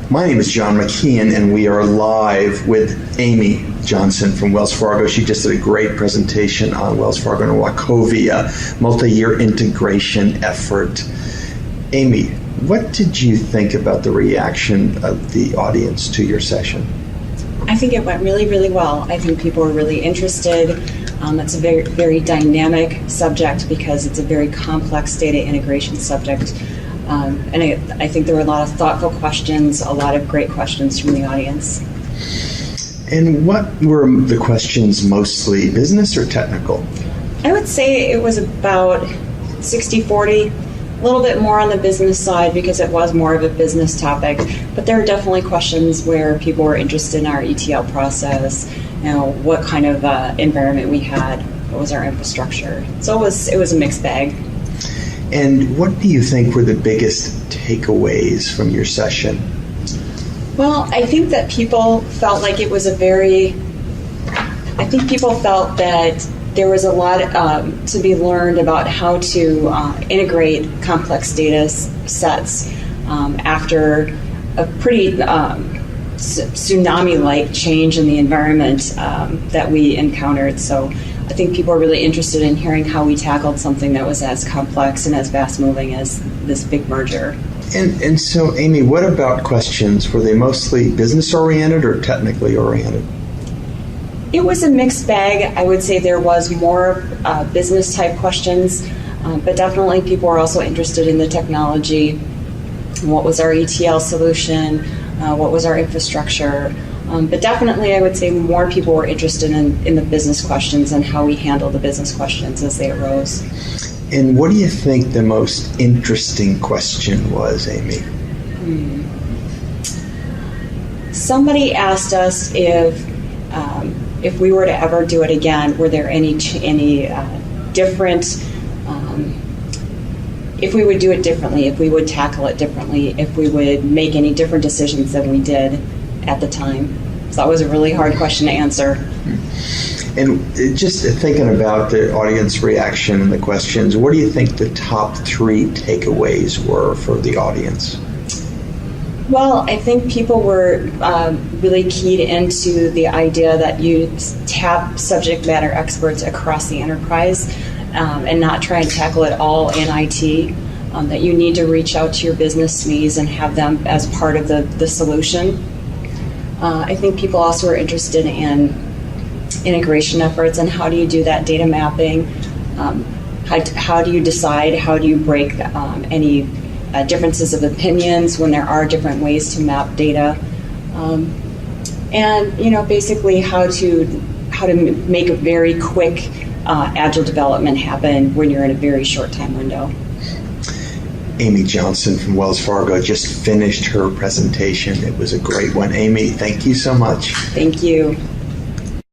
My name is John McKeon, and we are live with Amy Johnson from Wells Fargo. She just did a great presentation on Wells Fargo and Wachovia, multi-year integration effort. Amy, what did you think about the reaction of the audience to your session? I think it went really, really well. I think people were really interested. It's a very, very dynamic subject because it's a very complex data integration subject. And I think there were a lot of thoughtful questions, a lot of great questions from the audience. And what were the questions, mostly business or technical? I would say it was about 60-40, a little bit more on the business side because it was more of a business topic. But there are definitely questions where people were interested in our ETL process, what kind of environment we had, what was our infrastructure. So it was a mixed bag. And what do you think were the biggest takeaways from your session? Well, I think that people felt like it was people felt that there was a lot to be learned about how to integrate complex data sets after a pretty tsunami-like change in the environment that we encountered. So I think people are really interested in hearing how we tackled something that was as complex and as fast-moving as this big merger. And so, Amy, what about questions? Were they mostly business-oriented or technically oriented? It was a mixed bag. I would say there was more business-type questions, but definitely people were also interested in the technology. What was our ETL solution? What was our infrastructure? But definitely, I would say more people were interested in the business questions and how we handle the business questions as they arose. And what do you think the most interesting question was, Amy? Somebody asked us if we were to ever do it again, were there any different? If we would do it differently, if we would tackle it differently, if we would make any different decisions than we did at the time. So that was a really hard question to answer. And just thinking about the audience reaction and the questions, what do you think the top 3 takeaways were for the audience? Well, I think people were really keyed into the idea that you tap subject matter experts across the enterprise and not try and tackle it all in IT, that you need to reach out to your business SMEs and have them as part of the solution. I think people also are interested in integration efforts and how do you do that data mapping, how do you decide, how do you break any differences of opinions when there are different ways to map data, and basically how to make a very quick agile development happen when you're in a very short time window. Amy Johnson from Wells Fargo just finished her presentation. It was a great one. Amy, thank you so much. Thank you.